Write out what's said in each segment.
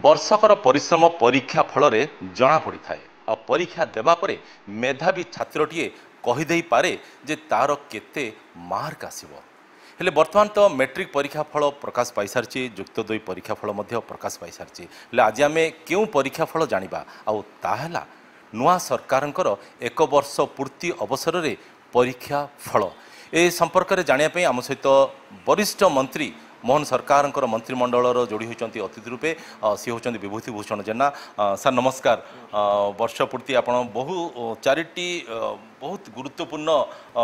ବର୍ଷକର ପରିଶ୍ରମ ପରୀକ୍ଷା ଫଳରେ ଜଣା ପଡ଼ିଥାଏ। ଆଉ ପରୀକ୍ଷା ଦେବା ପରେ ମେଧାବୀ ଛାତ୍ରଟିଏ କହିଦେଇପାରେ ଯେ ତାର କେତେ ମାର୍କ ଆସିବ। ହେଲେ ବର୍ତ୍ତମାନ ତ ମେଟ୍ରିକ୍ ପରୀକ୍ଷା ଫଳ ପ୍ରକାଶ ପାଇସାରିଛି, ଯୁକ୍ତ 2 ପରୀକ୍ଷା ଫଳ ମଧ୍ୟ ପ୍ରକାଶ ପାଇସାରିଛି। ହେଲେ ଆଜି ଆମେ କେଉଁ ପରୀକ୍ଷା ଫଳ ଜାଣିବା, ଆଉ ତାହା ହେଲା ନୂଆ ସରକାରଙ୍କର 1 ବର୍ଷ ପୂର୍ତ୍ତି ଅବସରରେ ପରୀକ୍ଷା ଫଳ। ଏ ସମ୍ପର୍କରେ ଜାଣିବା ପାଇଁ ଆମ ସହିତ ବରିଷ୍ଠ ମନ୍ତ୍ରୀ मोहन सरकार मंत्रिमंडल जोड़ी होती अतिथि रूपे सी होती विभूति भूषण जेना। सर नमस्कार। वर्ष पूर्ति आप बहु चारिटी बहुत गुरुत्वपूर्ण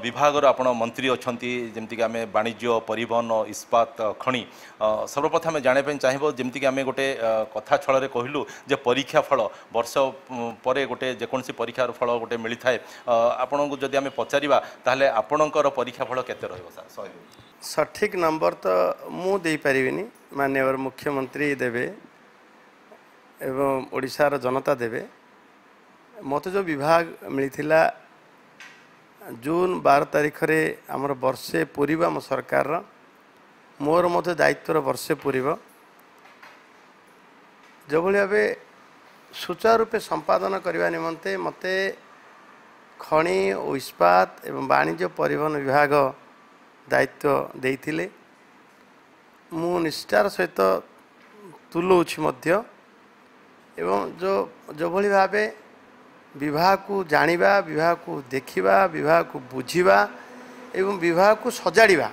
विभाग आप मंत्री अच्छा जमीक आम वाणिज्य परिवहन इस्पात खनि सर्वप्रथम जानापी चाहिए जमीक आम गोटे कथा छल कहलु जे परीक्षा फल वर्ष पर गोटे जेकोसी परीक्षार फल गोटे मिलता है आपन को जदि आम पचारा ताहले आपणकर परीक्षा फल केते रहइबो सर 100 सठिक नंबर तो मु दे पारिबिनी माननीय मुख्यमंत्री देवे एवं ओडिशार जनता देवे। मत जो विभाग मिलता जून 12 तारीख रे आमर वर्षे पूर्व आम सरकार मोर मत दायित्वर वर्षे पूर्व जो भाई भाव सुचारू रूपे संपादन करने निमंते मते खनि और इस्पात एवं वाणिज्य परिवहन विभाग दायित्व देइथिले। मु निष्ठार सहित तुलौछि मध्य एवं जो भली भावे विभाग को जानिबा, विभाग को देखिबा, विभाग को बुझिबा एवं विभाग को सजाड़िबा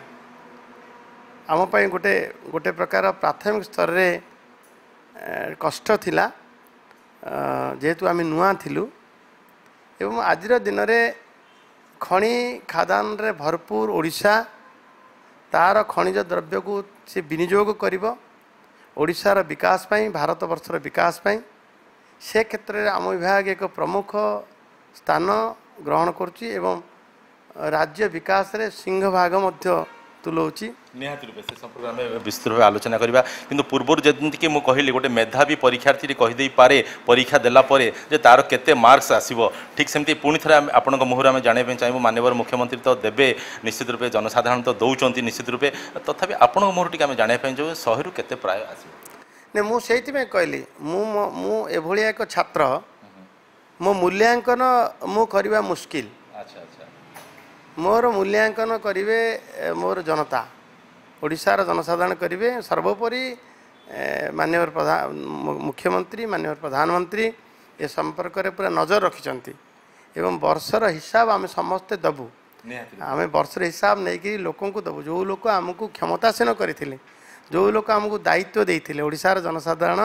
आम पई गोटे गोटे प्रकार प्राथमिक स्तर रे कष्ट थिला जेहेतु आम नुआ थिलु एवं आजिर दिन रे खनि खादान रे भरपूर ओडिशा तार खनिज द्रव्य को से विनियोग करिब ओडिशार विकास पाई, भारत वर्षर विकास पाई से क्षेत्र में आम विभाग एक प्रमुख स्थान ग्रहण करुच्ची एवं राज्य विकास रे सिंह भाग मध्य तुलौची। निहाती रूपे से संपर्क में विस्तृत भाव आलोचना करवा किंतु पूर्व जमीक मुझे कहली गोटे मेधावी परीक्षार्थी कहीदे पारे परीक्षा देला परे जे तार केते मार्क्स आसीबो ठीक सेमती पुणी थे आपन मुहर आम जाना चाहिए माननीय मुख्यमंत्री तो देवे निश्चित रूपे जनसाधारण तो दौरान निश्चित रूपे तथापि आपण मुहर टी जाना चाहिए 100 रु केते प्राय आसीबो ने मुझे कहली मुझे एक छात्र मो मूल्यांकन मु करवा मुश्किल। अच्छा अच्छा मोर मूल्यांकन करेंगे मोर जनता ओडिशार जनसाधारण करेंगे सर्वोपरि माननीय मुख्यमंत्री माननीय प्रधानमंत्री ए संपर्क में पूरा नजर रखिंट एवं वर्षर हिसाब आम समस्ते दबु आम वर्षर हिसाब नहीं कि लोक दबु जो लोक आमको क्षमतासीन करते जो लोक आमको दायित्व देते ओडिशार जनसाधारण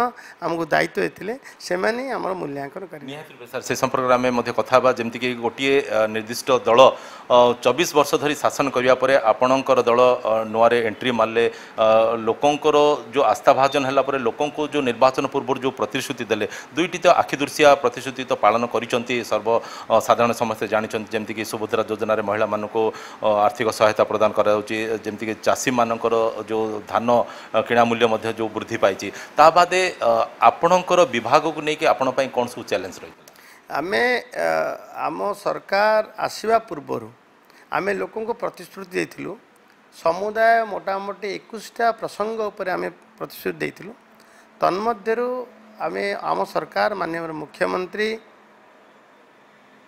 आमको दायित्व देते से मूल्यांकन करेंगे। सर से संपर्क में कथा जमीक गोटे निर्दिष्ट दल 24 वर्ष धरी शासन करने पर आपणकर दल नुआरे एंट्री मारे लोकंर जो आस्थाभाजन है लोक जो निर्वाचन पूर्व जो प्रतिश्रुति देले दुईटी तो आखिदृशिया प्रतिश्रुति तो पालन करिसेंती सर्वसाधारण समस्ते जानते जमीक सुभद्रा योजन महिला मानक आर्थिक सहायता प्रदान करमीक चाषी मानकर जो धान किणा मूल्य जो वृद्धि पाई बादे आपणकर विभाग को लेकिन आपण कौन सब चैलेंज रही आमे आम सरकार आसवा पूर्वर आम लोक प्रतिश्रुति देथिलु समुदाय मोटामोटी 21टा प्रसंग उपर आम प्रतिश्रुति देथिलु तन्मध्यरु आमे आम सरकार माननीय मुख्यमंत्री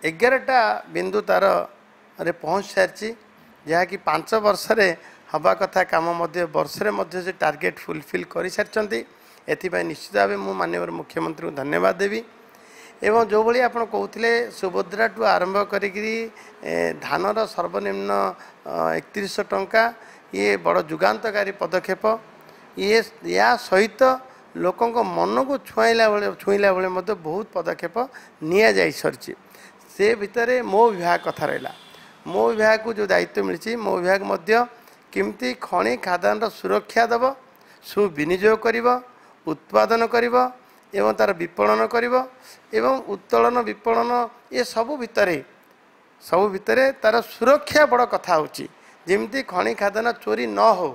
11टा बिंदु तार रे पहुँच सारी जहाँकि 5 वर्ष रे हवा कथा काम वर्ष से टार्गेट फुलफिल कर सारी एथि निश्चित भाव मु माननीय मुख्यमंत्री को धन्यवाद देवी एवं जो भाई आप कहते सुभद्रा टू आरंभ करी धानर सर्वनिम्न 3100 टंका ये बड़ जुगान्तकारी पदक्षेप ये या सहित लोकों मन को छुईला बेले बहुत पदक्षेप निया जाई सारी से भितर मो विभाग कथा रहा मो विभाग को जो दायित्व मिली मो विभाग किमती खनि खादान सुरक्षा दब सुविनियोग कर उत्पादन कर एवं तार विपणन कर एवं उत्तोलन विपणन ये सबू भितर तार सुरक्षा बड़ कथा होमती खनि खादान चोरी न हो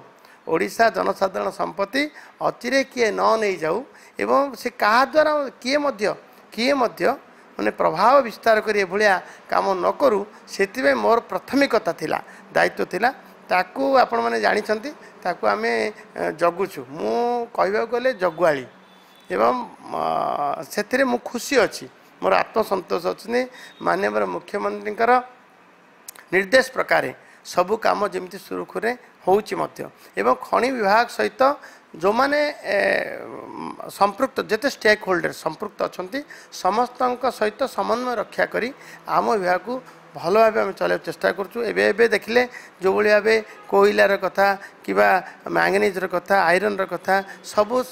ओडिशा जनसाधारण संपत्ति अचिरे किए न नहीं जाऊ एवं से क्या द्वारा किए माने प्रभाव विस्तार कर भाया काम न करूँ से मोर प्राथमिकता थिला दायित्व थिला ताकू आपण मैंने जानी ताकू आम जगुचु मु कहवा गले जगुआली एवं से मु खुशी अच्छी मोर आत्मसंतोष अच्छी माननीय मुख्यमंत्री निर्देश प्रकार सबु काम जमी सुरुखुरे होउची एवं खनि विभाग सहित जो माने संपृक्त जिते स्टेक होल्डर संपृक्त अच्छा समस्त सहित समन्वय रक्षा करी आम विभाग को भल भाव आम चल चेष्टा करूँ एवं देखिले जो भाव कोईलार कथा कि मैंगनीजर कथा आयरन कथा सबू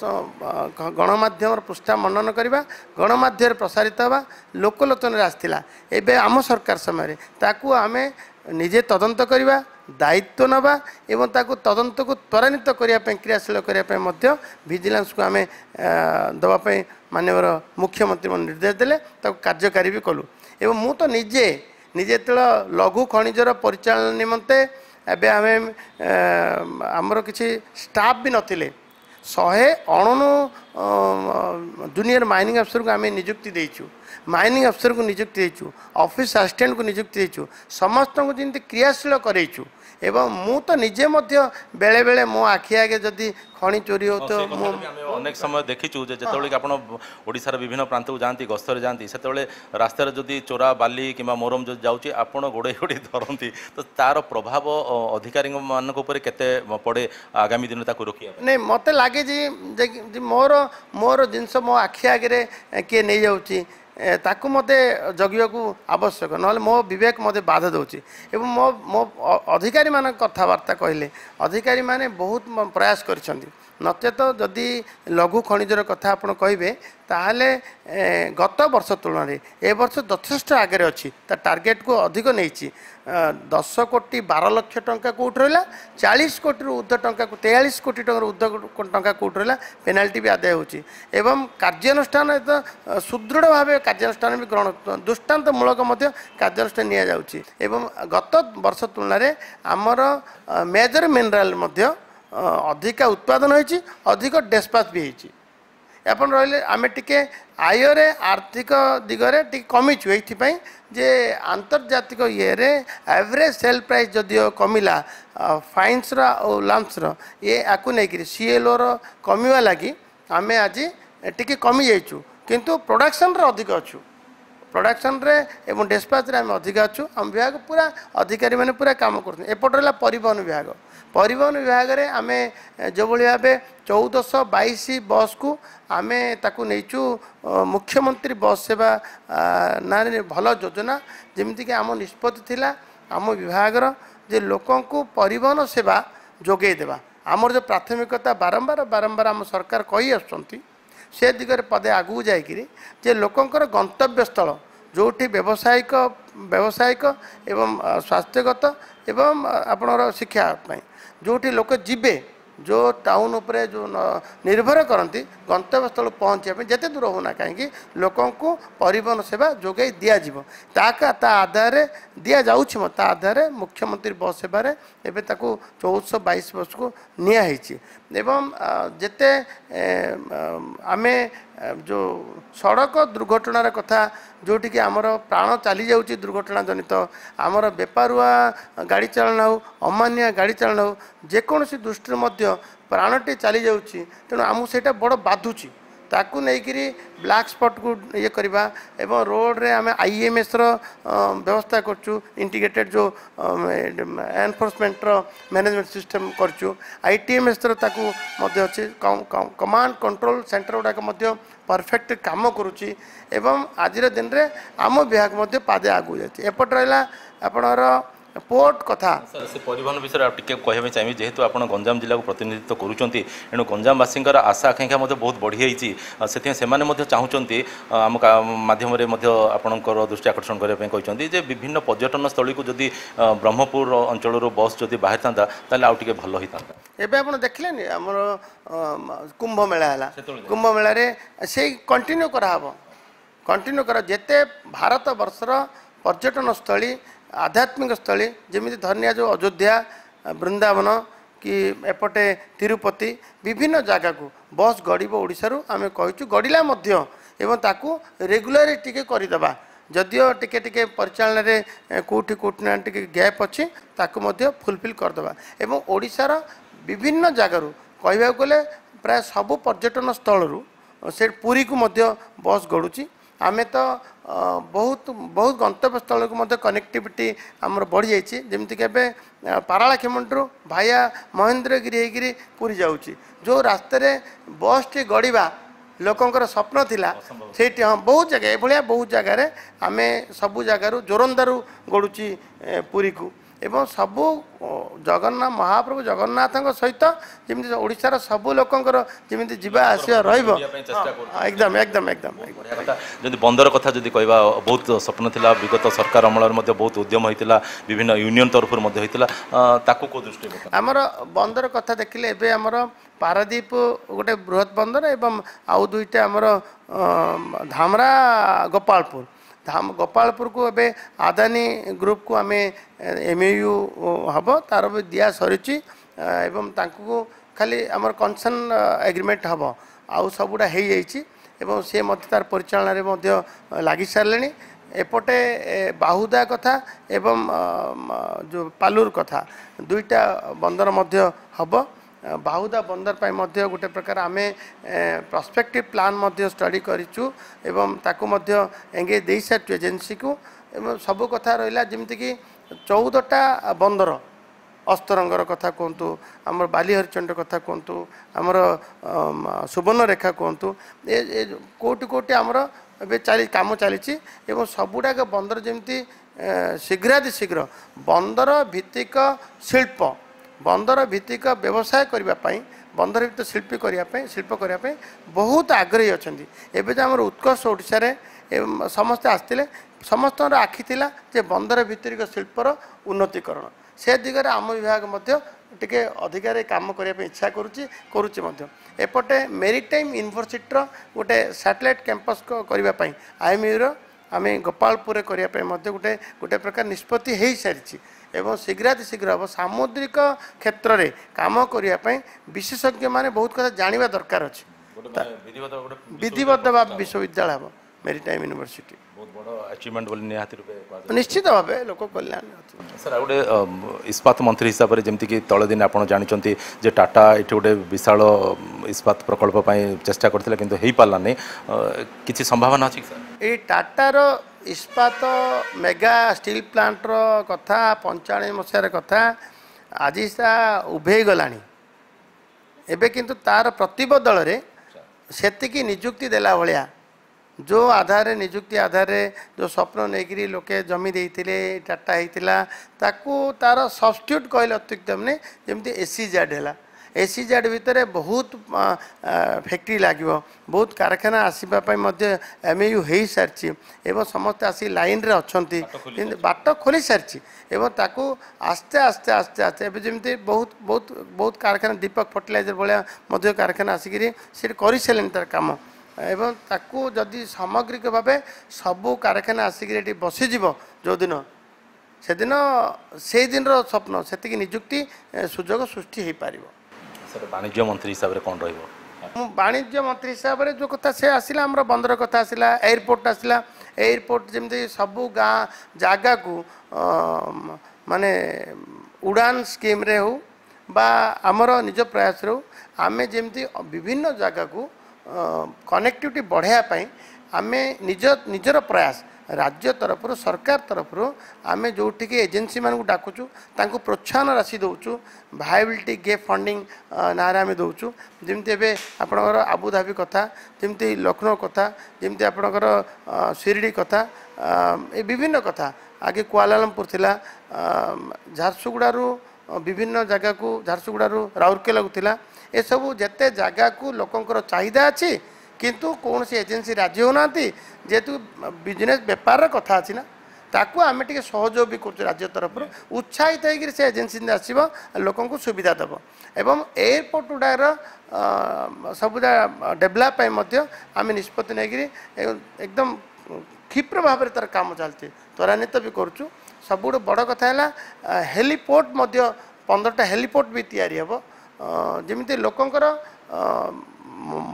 गणमाध्यम पृष्ठा मनन करवा गणमाध्यम प्रसारित हवा लोकलोचन आसला एवं आम सरकार समय ताकू आमे निजे तदंत करवा दायित्व नवा एवं ताकू तदंत को त्वरान्वित करने क्रियाशील करने विजिलेंस को आम दवाई माननीय मुख्यमंत्री निर्देश देले कार्यकारी भी कलु एवं मु तो निजे निजे तो लघु खनिजर परिचालन निमंते एबे आमे आमर किसी स्टाफ भी नथिले 199 जूनियर माइनिंग अफसर को आम नियुक्ति देचु माइनिंग अफसर को नियुक्ति देचु ऑफिस असिस्टेंट को नियुक्ति देचु समस्त को जमी क्रियाशील करेचु एवं मु तो निजे बेले बेले मो आखि आगे जदि खनि चोरी हो तो अनेक समय देखीचु जिते आप ओडार विभिन्न प्रांत को जाती गस्तर जाती से रास्तार जदि चोरा बाली कि मोरम जो जाऊँगी आप गोड़े गोड़े धरती तो तार प्रभाव अधिकारी मान केते पड़े आगामी दिन रोकिया नहीं मत लगे जी मोर मोर जिनस मो आखि आगे किए नहीं जाऊँगी ताकू मते जगिया को आवश्यक ना मो विवेक मते बाधा दूची एवं मो मो अधिकारी मान कथबार्ता कहले अधिकारी माने बहुत प्रयास करिसेंती नचेत जदि लघु खनिजर कथा आपण कहे ताहले गत वर्ष तुलन ए वर्ष यथेष्ट आगे अच्छी टार्गेट को अधिक नहीं 10 कोटी 12 लाख टंका कौट रहा 40 कोटी ऊर्ध टंका 43 कोटी ऊर्ध टंका कौट रहा पेनाल्टी भी आदाय होची एवं कार्यानुष्ठान तो सुदृढ़ भाव कार्यानुष्ठान भी ग्रहण दृष्टान्तमूलक कार्यानुष्ठान नि जाउची एवं गत वर्ष तुलन में आमर मेजर मिनराल अधिका उत्पादन होती अधिक डिस्पाच भी होती अपन रही आम टे आयर आर्थिक दिगरे टी कमीचु ये जे आंतर्जातिक ये एवरेज सेल प्राइस जदिव कमिला फाइन्स लाम्स ये आकु नहीं सीएलओ कमिवा लगी आम आज टी कमी जाइचु किंतु प्रोडक्शन अधिक अच्छु प्रोडक्शन रे एवं डिस्पाच रे आम अधिक अच्छु आम विभाग पूरा अधिकारी मैंने पूरा काम कर एपट रहा परिवहन विभाग रे आम जो भाव 1422 बस को आम ताकू नहींचु मुख्यमंत्री बस सेवा ना भल योजना जमीक आम निष्पत्ति थिला आम विभाग जे लोकों को परिवहन सेवा जोगे देवा आमर जो प्राथमिकता बारंबार बारंबार आम सरकार कही आसुँच से दिगरे पदे आगू जाकि लोकंर गंतव्य स्थल जो व्यावसायिक एवं स्वास्थ्यगत एवं आपणर शिक्षापी जो लोक जीवे जो टाउन उपरे जो निर्भर करती गंतव्य स्थल पहुँचे जिते दूर होना कहीं लोकों को परिवहन सेवा जोगे दिज्व ता आधार दि जाऊँ आधार मुख्यमंत्री बस सेवार एवं 1422 बस को नियाई एवं जिते आमे जो सड़क दुर्घटनार कथा जोटि कि आमर प्राण चली जाऊँगी दुर्घटना जनित आमर बेपारुआ गाड़ी चालन हो अमानिया गाड़ी चालन हो जेकोसी दृष्टि प्राणटी चली जाऊँगी तेणु आमको से बड़ बाधुची ताकू नहीं ब्लैक स्पॉट को ये करवा एवं रोड रे आम आईएमएस व्यवस्था करचु इंटीग्रेटेड जो एनफोर्समेंट मैनेजमेंट सिस्टम करचु आईटीएमएस ताकू अच्छे कमांड कंट्रोल सेंटर गुड़ाक परफेक्ट काम करुच्ची एवं आज दिन रे आम विभाग पादे आगू जाए एपट रहा आपणर पोर्ट कथा से परिवहन विषय आप कहना चाहिए जेहेतु आप गंजाम जिला को प्रतिनिधित्व करुँच एणु गंजामवासी आशा आकांक्षा बहुत बढ़ी जाइए से चाहूँगी आम मध्यम आपंकर दृष्टि आकर्षण करने कहते विभिन्न पर्यटन स्थली को जदि ब्रह्मपुर अंचल बस जदि बाहर था ताल आउे भल होता एवं आप देखिले आमर कुंभ मेला है कुंभ मेला से कंटिन्यू कराब कंटिन्यू कर जिते भारत वर्षर पर्यटन स्थली आध्यात्मिक स्थली जमी धनिया जो अयोध्या वृंदावन कि एपटे तिरुपति विभिन्न जगह को बस गड़ब ओडिशारू आम कहूँ गड़िला एवं ताकू रेगुलर टिके करदेबा जदियो टिके टिके परिचालन रे कोठी कोठना टिके गैप अच्छी ताकू फुलफिल करदेबा एवं ओडिशार विभिन्न जगह कहवाक गले प्राय सबु पर्यटन स्थल से पुरी को मध्य बस गड़ुची आमे तो बहुत बहुत गंतव्य स्थल को मध्य कनेक्टिविटी आमर बढ़ी जाइए जमती कि पारालाखेमुंडू भाया महेंद्रगिरी होकर पुरी जाऊँगी जो रास्ते बस टी गड़वा लोकंर स्वप्न थिला से हाँ बहुत जगह ये बहुत जगार आम सबू जगार जोरंदारू गड़ुची पुरी को एवं सबू जगन्नाथ महाप्रभु जगन्नाथ सहित जमी ओडार सबू लोकंर जमी जीवा आसिया एकदम एकदम एकदम जदि बंदर कथा जदि कहवा बहुत स्वप्न थिला विगत सरकार अमल बहुत उद्यम होता विभिन्न यूनियन तरफ को दृष्टि आमर बंदर कथा देखिले एबे आमर पारादीप गोटे बृहत बंदर एवं आउ दुईटा आमर धामरा गोपालपुर गोपालपुर को एबे आदानी ग्रुप को आम एमयू हम तार भी दिया सरी एवं तांको खाली आमर कंसर्न एग्रीमेंट हम आउ सबुड़ा हो जाइए सी तार परिचालन लगी सारे एपटे बाहुदा कथा एवं जो पालूर कथा दुईटा बंदर मध्य हम बाहुदा बंदर पाई मध्य गोटे प्रकार आमे प्रोस्पेक्टिव प्लान मध्य स्टडी करिचु एवं ताकू मध्य एंगेज दे सारी एजेंसी को एवं सब कथा रहा जमती कि 14टा बंदर अस्तरंगर कथा कहतु आमर बाली हरिचंड कथा कहतु आमर सुवर्णरेखा कहतु ए कोटि कोटि आमर ए काम चली सबुड़ाक बंदर जमती शीघ्रातिशीघ्र बंदर भित्तिक शिल्प बंदर भित्तिक व्यवसाय करने बंदर भित्त शिल्प करने बहुत आग्रही अच्छा एवं जो आम उत्कर्ष ओडिशा समस्ते आसते समस्त आखि थिला जे बंदर भित्तिक शिल्पर उन्नतीकरण से दिगरे आम विभाग टिके अधिकार काम करने इच्छा करुच्ची एपटे मेरीटाइम यूनिवर्सिटी गोटे सैटेलाइट कैंपस करने आईएमयू आम गोपालपुर करने गोटे गोटे प्रकार निष्पत्ति हो सारी एवं शीघ्रातिशीघ्र हम सामुद्रिक क्षेत्र में काम करने विशेषज्ञ मैंने बहुत कथा जाना दरकार अच्छे विधिबद्ध विश्वविद्यालय हम मेरीटाइम यूनिवर्सिटी बहुत बड़ अचीवमेंट बोली निहाती रूपे निश्चित भाव लोक कल्याण सर गोटे इस्पात मंत्री हिसाब से जमीक तल दिन आप जानते जे टाटा ये गोटे विशाल इस्पात प्रकल्प चेष्टा करते कि हो पारा नहीं किसी संभावना अच्छी सर ये टाटार इस्पात मेगा स्टील प्लांटर कथा 95 मसीहार कथा आज सा उभे गलानी एबे किंतु तार प्रतिबदल से निजुक्ति देला भलिया जो आधार निजुक्ति आधार जो स्वप्न नहीं लोके जमी देते टाटा होता ताकू तार सब्स्टिट्यूट कहले अत्युक्त मैंने जमी एसीजेड है एसीजेड भितर बहुत फैक्ट्री लगे बहुत कारखाना आसवाई एमयू हो सारी एवं समस्त आसी लाइन रे अच्छा बाट खोली सारी एवं ताकू आस्ते आस्ते आस्ते आस्ते एवं जमी बहुत बहुत बहुत कारखाना दीपक फर्टिलाइजर भाया कारखाना आसिक से कर सारे तार कम एवं ताकू जदि सामग्रिक भाव सबू कारखाना आसिक बसीज जो दिन से दिन से दिन स्वप्न से निजुक्ति सुजोग सृष्टि हो पार सर वाणिज्य मंत्री हिसाब से कौन वाणिज्य मंत्री हिसाब से जो कथा से आसला आम बंदर कथा आसला एयरपोर्ट आसला एयरपोर्ट जमी सबू गाँ जगह को माने उड़ान स्कीम रे हो बा आमर निज प्रयास रे हो आम जमी विभिन्न जगह को कनेक्टिविटी बढ़ावाई आम निजर प्रयास राज्य तरफ सरकार तरफ आम जो एजेंसी मानक डाकुचु तांको प्रोत्साहन राशि दौचु भायबिलिटी गैप फंडिंग ना आम दौचु जमती आपणकर आबुधाबी कथा जमती लखनऊ कथा जमती आपणकर शिरडी कथा ये विभिन्न कथा आगे कुआलालमपुर थिला झारसुगुड़ारू विभिन्न जगह को झारसुगुड़ारू राउरकेला को थिला ए सबू जेते जगह को लोकंकर चाहिदा अच्छी किंतु कौन सी एजेंसी राजी होना जेहेतु बिजनेस बेपार कथा अच्छी ना ताकू आम टे सहयोग भी कर राज्य तरफ उत्साहित होकर से एजेंसी आसब लोक सुविधा दब एवं एयरपोर्ट गुड़ार सब डेभलप आम निष्पत्ति नहीं एकदम क्षिप्र भाव में तार काम चलती त्वरान्वित भी करुँ सब बड़ कथा है हेलीपोर्ट 15टा हेलीपोर्ट भी तैयारी हम जमी लोकंर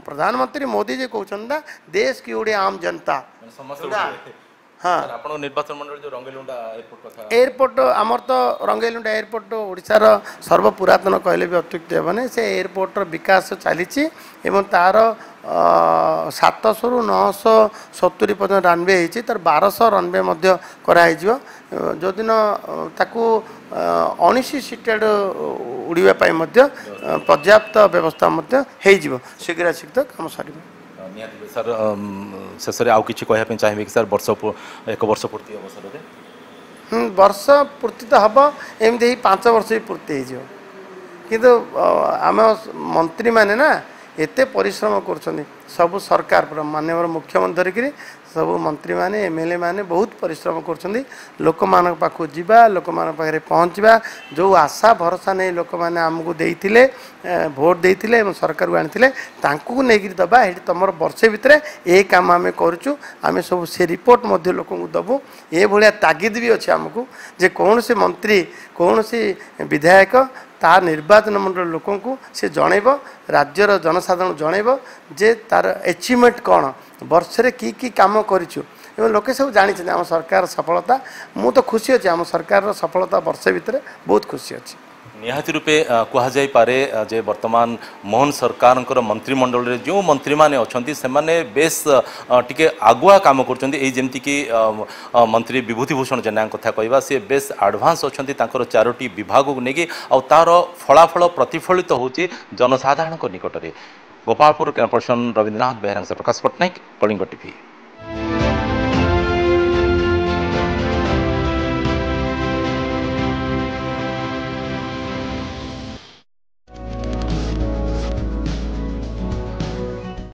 प्रधानमंत्री मोदी जी कहते देश की ओडिया आम जनता हाँ निर्वाचन मंडल जो रंगेलुंडा एयरपोर्ट कथा एयरपोर्ट आमर तो रंगेलुंडा एयरपोर्ट ओडिशार सर्वपुरातन कहले भी अत्युक्त हेबने से एयरपोर्टर विकास चली तार 700 ରୁ 970 पर्यंत रनवे होती तर 1200 रनवे जो दिन ताकू 19 सीटेड उड़ापी पर्याप्त व्यवस्था शीघ्र शीघ्र काम सर निहाती सर शेष में आउ कि चाहिए कि सर एक वर्ष पूर्ति अवसर में वर्ष पूर्ति तो हम एमती 5 वर्ष भी पूर्ति हो किंतु आम मंत्री माने ना एते परिश्रम कर सब सरकार पूरा माननीय मुख्यमंत्री धरिकी सब मंत्री माने एमएलए माने बहुत परिश्रम कर लोक मान पाखु जीवा लोक मान पाखे पहुँचवा जो आशा भरोसा नहीं लोक मैंने आमको देते भोट देते सरकार को आनी नहीं दबा ये तुम वर्षे भितर ये कम आम करुचु आम सब से रिपोर्ट लोक दबू ये भाया तागिद भी अच्छे आमको जे कौन से मंत्री कौन से विधायक ता निर्वाचन मंडल लोक से जनइब राज्यर जनसाधारण जनइब जे तार अचिवमेंट कौन वर्ष की काम करूँ लोके सब जानी आम सरकार सफलता मु तो खुशी अच्छे आम सरकार सफलता वर्ष भितर बहुत खुशी अच्छी निहाती रूपे कहुई पारे जे वर्तमान मोहन सरकार मंत्रिमंडल रे जो मंत्री माने अछंती से माने बेस टिके आगुआ काम करछंती जेमती कि मंत्री विभूतिभूषण जेना कथा कहवा सी बेस एडवांस अछंती तांकर 4टी विभाग को नेकी आ तार फलाफल प्रतिफलित होची जनसाधारण निकट में गोपालपुर कैंपसन रविन्द्रनाथ बेहरा से प्रकाश पट्टनायक कलिंग टीवी।